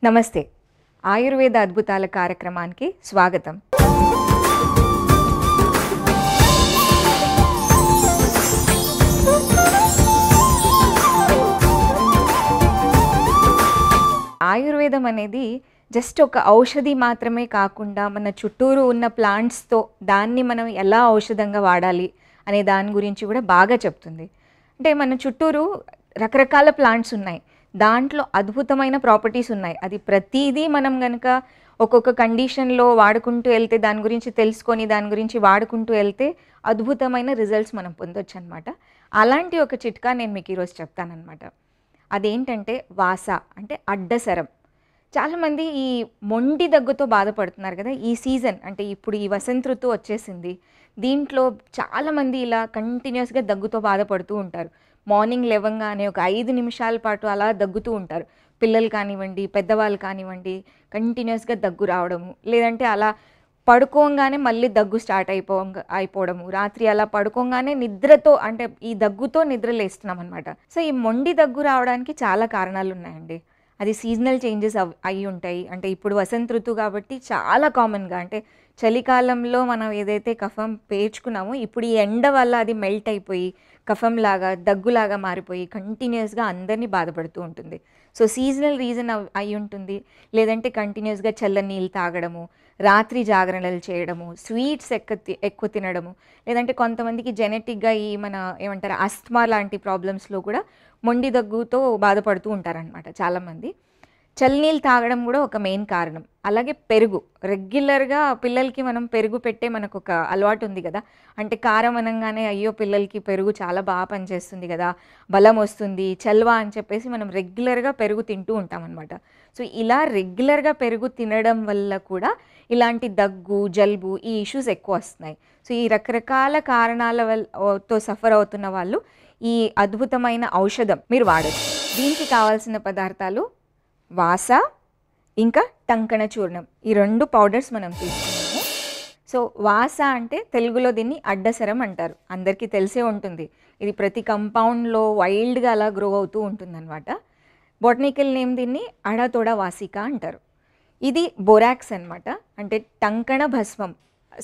నమస్తే. ఆయుర్వేద అద్భుతాల కార్యక్రమానికి స్వాగతం. ఆయుర్వేదం అనేది జస్ట్ ఒక ఔషధి మాత్రమే కాకుండా మన చుట్టూరు ఉన్న ప్లాంట్స్తో దాన్ని మనం ఎలా ఔషధంగా వాడాలి అనే దాని గురించి కూడా బాగా చెప్తుంది. అంటే మన చుట్టూరు రకరకాల ప్లాంట్స్ ఉన్నాయి, దాంట్లో అద్భుతమైన ప్రాపర్టీస్ ఉన్నాయి. అది ప్రతిదీ మనం కనుక ఒక్కొక్క కండిషన్లో వాడుకుంటూ వెళ్తే, దాని గురించి తెలుసుకొని దాని గురించి వాడుకుంటూ వెళ్తే అద్భుతమైన రిజల్ట్స్ మనం పొందొచ్చు అనమాట. అలాంటి ఒక చిట్కా నేను మీకు ఈరోజు చెప్తానమాట. అదేంటంటే వాస, అంటే అడ్డసరం. చాలామంది ఈ మొండి దగ్గుతో బాధపడుతున్నారు కదా. ఈ సీజన్ అంటే ఇప్పుడు ఈ వసంత ఋతువు వచ్చేసింది, దీంట్లో చాలామంది ఇలా కంటిన్యూస్గా దగ్గుతో బాధపడుతూ ఉంటారు. మార్నింగ్ లేవగానే ఒక 5 నిమిషాల పాటు అలా దగ్గుతూ ఉంటారు. పిల్లలు కానివ్వండి, పెద్దవాళ్ళు కానివ్వండి, కంటిన్యూస్గా దగ్గు రావడము, లేదంటే అలా పడుకోగానే మళ్ళీ దగ్గు స్టార్ట్ అయిపోవడము, రాత్రి అలా పడుకోగానే నిద్రతో, అంటే ఈ దగ్గుతో నిద్ర లేస్తున్నాం అనమాట. సో ఈ మొండి దగ్గు రావడానికి చాలా కారణాలు ఉన్నాయండి. అది సీజనల్ చేంజెస్ అయి ఉంటాయి. అంటే ఇప్పుడు వసంత ఋతువు కాబట్టి చాలా కామన్గా, అంటే చలికాలంలో మనం ఏదైతే కఫం పేర్చుకున్నామో ఇప్పుడు ఈ ఎండ వల్ల అది మెల్ట్ అయిపోయి కఫంలాగా దగ్గులాగా మారిపోయి కంటిన్యూస్గా అందరినీ బాధపడుతూ ఉంటుంది. సో సీజనల్ రీజన్ అయి ఉంటుంది. లేదంటే కంటిన్యూస్గా చల్లని నీళ్ళు తాగడము, రాత్రి జాగరణలు చేయడము, స్వీట్స్ ఎక్కువ తినడము, లేదంటే కొంతమందికి జెనెటిక్గా ఈ మన ఏమంటారు అస్థమా లాంటి ప్రాబ్లమ్స్లో కూడా మొండి దగ్గుతో బాధపడుతూ ఉంటారనమాట చాలామంది. చల్లనీళ్ళు తాగడం కూడా ఒక మెయిన్ కారణం. అలాగే పెరుగు, రెగ్యులర్గా పిల్లలకి మనం పెరుగు పెట్టే మనకు ఒక అలవాటు ఉంది కదా. అంటే కారం అనగానే అయ్యో పిల్లలకి పెరుగు చాలా బాగా పనిచేస్తుంది కదా, బలం వస్తుంది, చల్వా అని చెప్పేసి మనం రెగ్యులర్గా పెరుగు తింటూ ఉంటాం అనమాట. సో ఇలా రెగ్యులర్గా పెరుగు తినడం వల్ల కూడా ఇలాంటి దగ్గు, జలుబు ఈ ఇష్యూస్ ఎక్కువ వస్తున్నాయి. సో ఈ రకరకాల కారణాలతో సఫర్ అవుతున్న వాళ్ళు ఈ అద్భుతమైన ఔషధం మీరు వాడచ్చు. దీనికి కావాల్సిన పదార్థాలు వాస, ఇంకా టంకణ చూర్ణం. ఈ 2 పౌడర్స్ మనం తీసుకున్నాము. సో వాస అంటే తెలుగులో దీన్ని అడ్డసరం అంటారు, అందరికీ తెలిసే ఉంటుంది. ఇది ప్రతి కంపౌండ్లో వైల్డ్గా అలా గ్రో అవుతూ ఉంటుందన్నమాట. బొటనికల్ నేమ్ దీన్ని అడతోడ వాసిక అంటారు. ఇది బొరాక్స్ అనమాట, అంటే టంకణ భస్మం.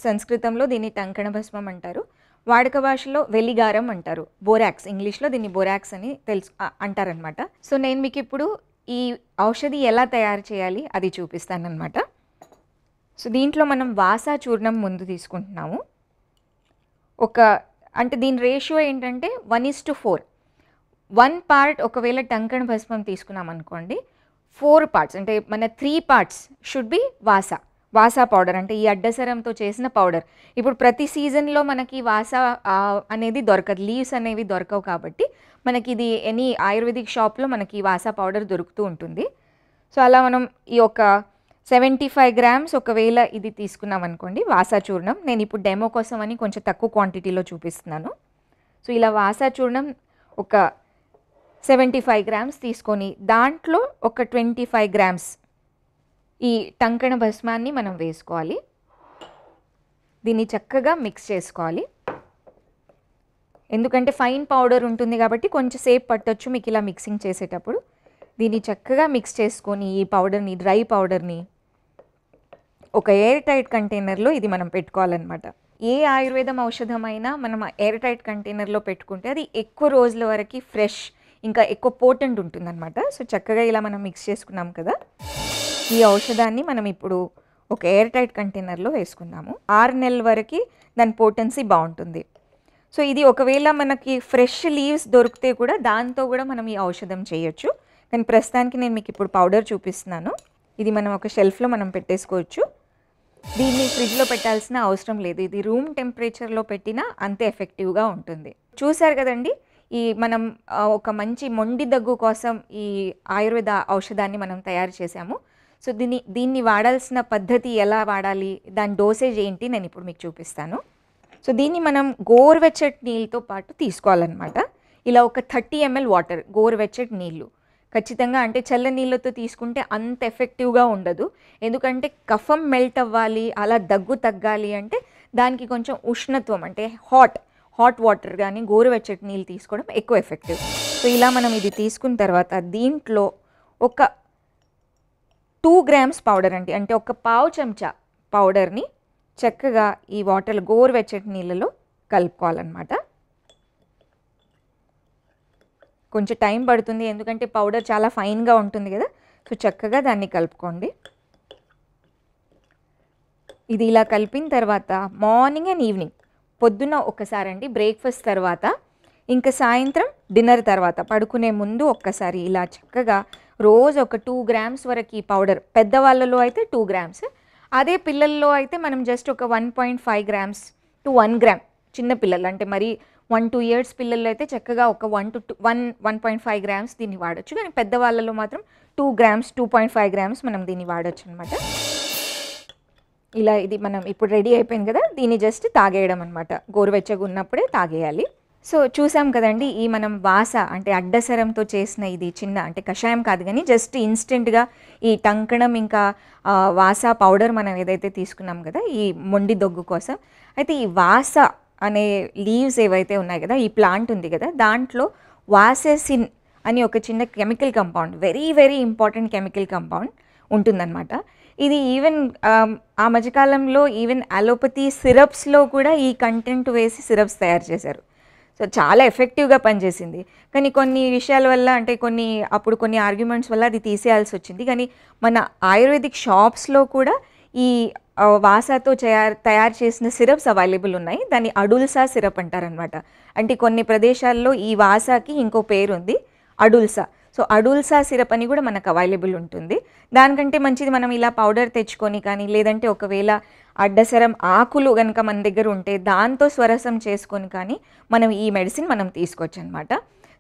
సంస్కృతంలో దీన్ని టంకణ భస్మం అంటారు, వాడుక భాషలో వెలిగారం అంటారు. బొరాక్స్, ఇంగ్లీష్లో దీన్ని బొరాక్స్ అని అంటారనమాట. సో నేను మీకు ఇప్పుడు ఈ ఔషధి ఎలా తయారు చేయాలి అది చూపిస్తానమాట. సో దీంట్లో మనం వాసా చూర్ణం ముందు తీసుకుంటున్నాము. అంటే దీని రేషియో ఏంటంటే 1:4. 1 పార్ట్ ఒకవేళ టంకణ భస్మం తీసుకున్నాం అనుకోండి, 4 పార్ట్స్ అంటే మన 3 పార్ట్స్ షుడ్ బి వాసా పౌడర్, అంటే ఈ అడ్డసరంతో చేసిన పౌడర్. ఇప్పుడు ప్రతి సీజన్లో మనకి వాసా అనేది దొరకదు, లీవ్స్ అనేవి దొరకవు కాబట్టి మనకి ఇది ఎనీ ఆయుర్వేదిక్ షాప్లో మనకి వాసా పౌడర్ దొరుకుతూ ఉంటుంది. సో అలా మనం ఈ ఒక 75 గ్రామ్స్ ఒకవేళ ఇది తీసుకున్నాం అనుకోండి వాసా చూర్ణం. నేను ఇప్పుడు డెమో కోసం అని కొంచెం తక్కువ క్వాంటిటీలో చూపిస్తున్నాను. సో ఇలా వాసా చూర్ణం ఒక 75 గ్రామ్స్ తీసుకొని దాంట్లో ఒక 25 గ్రామ్స్ ఈ టంకణ భస్మాన్ని మనం వేసుకోవాలి. దీన్ని చక్కగా మిక్స్ చేసుకోవాలి. ఎందుకంటే ఫైన్ పౌడర్ ఉంటుంది కాబట్టి కొంచెం సేపు పట్టొచ్చు మీకు ఇలా మిక్సింగ్ చేసేటప్పుడు. దీన్ని చక్కగా మిక్స్ చేసుకొని ఈ పౌడర్ని, డ్రై పౌడర్ని ఒక ఎయిర్ టైట్ కంటైనర్లో ఇది మనం పెట్టుకోవాలన్నమాట. ఏ ఆయుర్వేదం ఔషధమైనా మనం ఎయిర్ టైట్ కంటైనర్లో పెట్టుకుంటే అది ఎక్కువ రోజుల వరకు ఫ్రెష్, ఇంకా ఎక్కువ పోటెంట్ ఉంటుందన్నమాట. సో చక్కగా ఇలా మనం మిక్స్ చేసుకున్నాం కదా. ఈ ఔషధాన్ని మనం ఇప్పుడు ఒక ఎయిర్ టైట్ కంటైనర్లో వేసుకుందాము. 6 నెలల వరకు దాని పోటెన్సీ బాగుంటుంది. సో ఇది ఒకవేళ మనకి ఫ్రెష్ లీవ్స్ దొరికితే కూడా దాంతో కూడా మనం ఈ ఔషధం చేయొచ్చు. కానీ ప్రస్తుతానికి నేను మీకు ఇప్పుడు పౌడర్ చూపిస్తున్నాను. ఇది మనం ఒక షెల్ఫ్లో మనం పెట్టేసుకోవచ్చు. దీన్ని ఫ్రిడ్జ్లో పెట్టాల్సిన అవసరం లేదు, ఇది రూమ్ టెంపరేచర్లో పెట్టినా అంతే ఎఫెక్టివ్గా ఉంటుంది. చూసారు కదండి, ఈ మనం ఒక మంచి మొండి దగ్గు కోసం ఈ ఆయుర్వేద ఔషధాన్ని మనం తయారు చేసాము. సో దీన్ని వాడాల్సిన పద్ధతి ఎలా వాడాలి, దాని డోసేజ్ ఏంటి నేను ఇప్పుడు మీకు చూపిస్తాను. సో దీన్ని మనం గోరువెచ్చటి నీళ్ళతో పాటు తీసుకోవాలన్నమాట. ఇలా ఒక 30 ml వాటర్, గోరువెచ్చటి నీళ్ళు ఖచ్చితంగా. అంటే చల్ల నీళ్ళతో తీసుకుంటే అంత ఎఫెక్టివ్గా ఉండదు, ఎందుకంటే కఫం మెల్ట్ అవ్వాలి, అలా దగ్గు తగ్గాలి అంటే దానికి కొంచెం ఉష్ణత్వం, అంటే హాట్ వాటర్ కానీ గోరువెచ్చటి నీళ్ళు తీసుకోవడం ఎక్కువ ఎఫెక్టివ్. సో ఇలా మనం ఇది తీసుకున్న తర్వాత దీంట్లో ఒక 2 గ్రామ్స్ పౌడర్ అండి, అంటే ఒక పావు చెంచా పౌడర్ని చక్కగా ఈ వాటర్ గోరువెచ్చటి నీళ్ళలో కలుపుకోవాలన్నమాట. కొంచెం టైం పడుతుంది ఎందుకంటే పౌడర్ చాలా ఫైన్గా ఉంటుంది కదా. సో చక్కగా దాన్ని కలుపుకోండి. ఇది ఇలా కలిపిన తర్వాత మార్నింగ్ అండ్ ఈవినింగ్, పొద్దున్న ఒక్కసారి అండి బ్రేక్ఫాస్ట్ తర్వాత, ఇంకా సాయంత్రం డిన్నర్ తర్వాత పడుకునే ముందు ఒక్కసారి ఇలా చక్కగా రోజు ఒక 2 గ్రామ్స్ వరకు ఈ పౌడర్, పెద్దవాళ్ళలో అయితే 2 గ్రామ్స్, అదే పిల్లల్లో అయితే మనం జస్ట్ ఒక 1.5 గ్రామ్స్ టు 1 గ్రామ్, చిన్న పిల్లలు అంటే మరి 1-2 ఇయర్స్ పిల్లల్లో అయితే చక్కగా ఒక 1-1.5 గ్రామ్స్ దీన్ని వాడచ్చు. కానీ పెద్దవాళ్ళలో మాత్రం 2 గ్రామ్స్ 2.5 గ్రామ్స్ మనం దీన్ని వాడచ్చు అనమాట. ఇలా ఇది మనం ఇప్పుడు రెడీ అయిపోయింది కదా, దీన్ని జస్ట్ తాగేయడం అనమాట. గోరువెచ్చగా ఉన్నప్పుడే తాగేయాలి. సో చూసాం కదండి, ఈ మనం వాస అంటే అడ్డసరంతో చేసిన ఇది చిన్న అంటే కషాయం కాదు కానీ జస్ట్ ఇన్స్టెంట్గా ఈ టంకణం ఇంకా వాస పౌడర్ మనం ఏదైతే తీసుకున్నాం కదా ఈ మొండి దగ్గు కోసం, అయితే ఈ వాస అనే లీవ్స్ ఏవైతే ఉన్నాయి కదా, ఈ ప్లాంట్ ఉంది కదా, దాంట్లో వాసెసిన్ అని ఒక చిన్న chemical compound, very very important chemical compound ఉంటుందన్నమాట. ఇది ఈవెన్ ఆ మధ్యకాలంలో ఈవెన్ అలోపతి సిరప్స్లో కూడా ఈ కంటెంట్ వేసి సిరప్స్ తయారు చేశారు. సో చాలా ఎఫెక్టివ్గా పనిచేసింది. కానీ కొన్ని విషయాల వల్ల అంటే అప్పుడు కొన్ని ఆర్గ్యుమెంట్స్ వల్ల అది తీసేయాల్సి వచ్చింది. కానీ మన ఆయుర్వేదిక్ షాప్స్లో కూడా ఈ వాసాతో తయారు చేసిన సిరప్స్ అవైలబుల్ ఉన్నాయి. దాన్ని అడుల్సా సిరప్ అంటారనమాట. అంటే కొన్ని ప్రదేశాల్లో ఈ వాసాకి ఇంకో పేరు ఉంది, అడుల్సా. సో అడుల్సా సిరప్ అని కూడా మనకు అవైలబుల్ ఉంటుంది. దానికంటే మంచిది మనం ఇలా పౌడర్ తెచ్చుకొని కానీ, లేదంటే ఒకవేళ అడ్డసరం ఆకులు కనుక మన దగ్గర ఉంటే దాంతో స్వరసం చేసుకొని కానీ మనం ఈ మెడిసిన్ మనం తీసుకోవచ్చు అనమాట.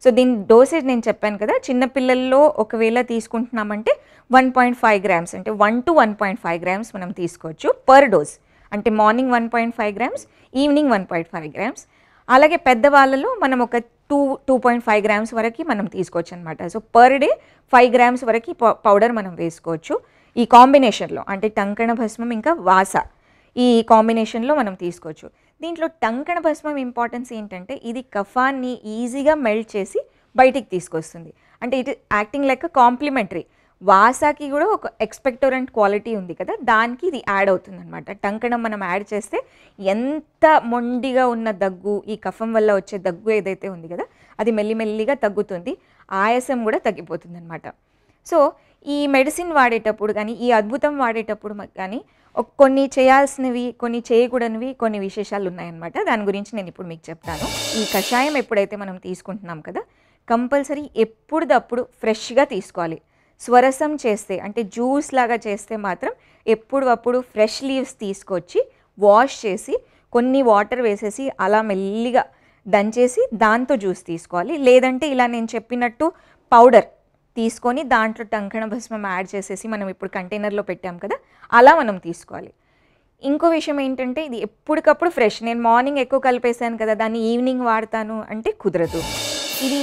సో దీని డోసేజ్ నేను చెప్పాను కదా, చిన్నపిల్లల్లో ఒకవేళ తీసుకుంటున్నామంటే 1.5 గ్రామ్స్ అంటే 1 to 1.5 గ్రామ్స్ మనం తీసుకోవచ్చు పర్ డోస్. అంటే మార్నింగ్ 1.5 గ్రామ్స్, ఈవినింగ్ 1.5 గ్రామ్స్. అలాగే పెద్దవాళ్ళలో మనం ఒక 2.5 గ్రామ్స్ వరకు మనం తీసుకోవచ్చు అనమాట. సో పర్ డే 5 గ్రామ్స్ వరకు పౌడర్ మనం వేసుకోవచ్చు ఈ కాంబినేషన్లో. అంటే టంకణ భస్మం ఇంకా వాస ఈ కాంబినేషన్లో మనం తీసుకోవచ్చు. దీంట్లో టంకణ భస్మం ఇంపార్టెన్స్ ఏంటంటే ఇది కఫాన్ని ఈజీగా మెల్ట్ చేసి బయటికి తీసుకొస్తుంది. అంటే ఇట్ యాక్టింగ్ లైక్ కాంప్లిమెంటరీ. వాసాకి కూడా ఒక ఎక్స్పెక్టోరెంట్ క్వాలిటీ ఉంది కదా, దానికి ఇది యాడ్ అవుతుంది అనమాట. టంకణం మనం యాడ్ చేస్తే ఎంత మొండిగా ఉన్న దగ్గు, ఈ కఫం వల్ల వచ్చే దగ్గు ఏదైతే ఉంది కదా అది మెల్లిమెల్లిగా తగ్గుతుంది, ఆయాసం కూడా తగ్గిపోతుంది అనమాట. సో ఈ మెడిసిన్ వాడేటప్పుడు కానీ, ఈ అద్భుతం వాడేటప్పుడు కానీ కొన్ని చేయాల్సినవి, కొన్ని చేయకూడనివి కొన్ని విశేషాలు ఉన్నాయన్నమాట. దాని గురించి నేను ఇప్పుడు మీకు చెప్తాను. ఈ కషాయం ఎప్పుడైతే మనం తీసుకుంటున్నాం కదా, కంపల్సరీ ఎప్పుడప్పుడు ఫ్రెష్గా తీసుకోవాలి. స్వరసం చేస్తే అంటే జ్యూస్ లాగా చేస్తే మాత్రం ఎప్పుడప్పుడు ఫ్రెష్ లీవ్స్ తీసుకొచ్చి వాష్ చేసి కొన్ని వాటర్ వేసేసి అలా మెల్లిగా దంచేసి దాంతో జ్యూస్ తీసుకోవాలి. లేదంటే ఇలా నేను చెప్పినట్టు పౌడర్ తీసుకొని దాంట్లో టంకణ భస్మం యాడ్ చేసేసి మనం ఇప్పుడు కంటైనర్లో పెట్టాం కదా అలా మనం తీసుకోవాలి. ఇంకో విషయం ఏంటంటే ఇది ఎప్పటికప్పుడు ఫ్రెష్. నేను మార్నింగ్ ఎక్కువ కలిపేసాను కదా దాన్ని ఈవినింగ్ వాడతాను అంటే కుదరదు. ఇది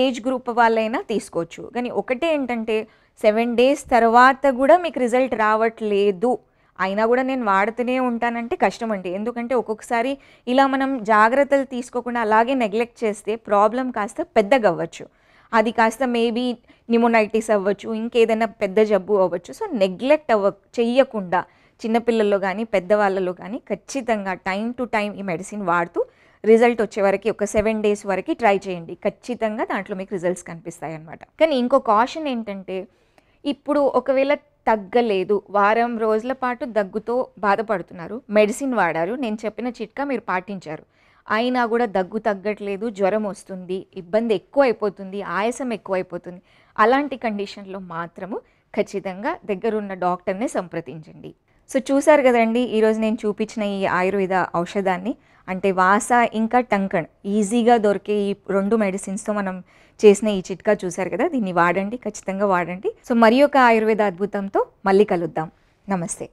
ఏజ్ గ్రూప్ వాళ్ళైనా తీసుకోవచ్చు. కానీ ఒకటే ఏంటంటే 7 days తర్వాత కూడా మీకు రిజల్ట్ రావట్లేదు అయినా కూడా నేను వాడుతూనే ఉంటానంటే కష్టం అండి. ఎందుకంటే ఒక్కొక్కసారి ఇలా మనం జాగ్రత్తలు తీసుకోకుండా అలాగే నెగ్లెక్ట్ చేస్తే ప్రాబ్లం కాస్త పెద్దగా అవ్వచ్చు. అది కాస్త మేబీ నిమోనైటిస్ అవ్వచ్చు, ఇంకేదైనా పెద్ద జబ్బు అవ్వచ్చు. సో నెగ్లెక్ట్ చెయ్యకుండా చిన్నపిల్లల్లో కానీ పెద్దవాళ్ళలో కానీ ఖచ్చితంగా టైం టు టైం ఈ మెడిసిన్ వాడుతూ రిజల్ట్ వచ్చే వరకు ఒక 7 days వరకు ట్రై చేయండి. ఖచ్చితంగా దాంట్లో మీకు రిజల్ట్స్ కనిపిస్తాయి అన్నమాట. కానీ ఇంకో కాషన్ ఏంటంటే ఇప్పుడు ఒకవేళ తగ్గలేదు, వారం రోజుల పాటు దగ్గుతో బాధపడుతున్నారు, మెడిసిన్ వాడారు, నేను చెప్పిన చిట్కా మీరు పాటించారు, అయినా కూడా దగ్గు తగ్గట్లేదు, జ్వరం వస్తుంది, ఇబ్బంది ఎక్కువ అయిపోతుంది, ఆయాసం ఎక్కువ అయిపోతుంది, అలాంటి కండిషన్లో మాత్రము ఖచ్చితంగా దగ్గరున్న డాక్టర్ని సంప్రదించండి. సో చూసారు కదండి ఈరోజు నేను చూపించిన ఈ ఆయుర్వేద ఔషధాన్ని, అంటే వాస ఇంకా టంకణ్ ఈజీగా దొరికే ఈ 2 మెడిసిన్స్తో మనం చేసిన ఈ చిట్కా చూసారు కదా, దీన్ని వాడండి, ఖచ్చితంగా వాడండి. సో మరి ఒక ఆయుర్వేద అద్భుతంతో మళ్ళీ కలుద్దాం. నమస్తే.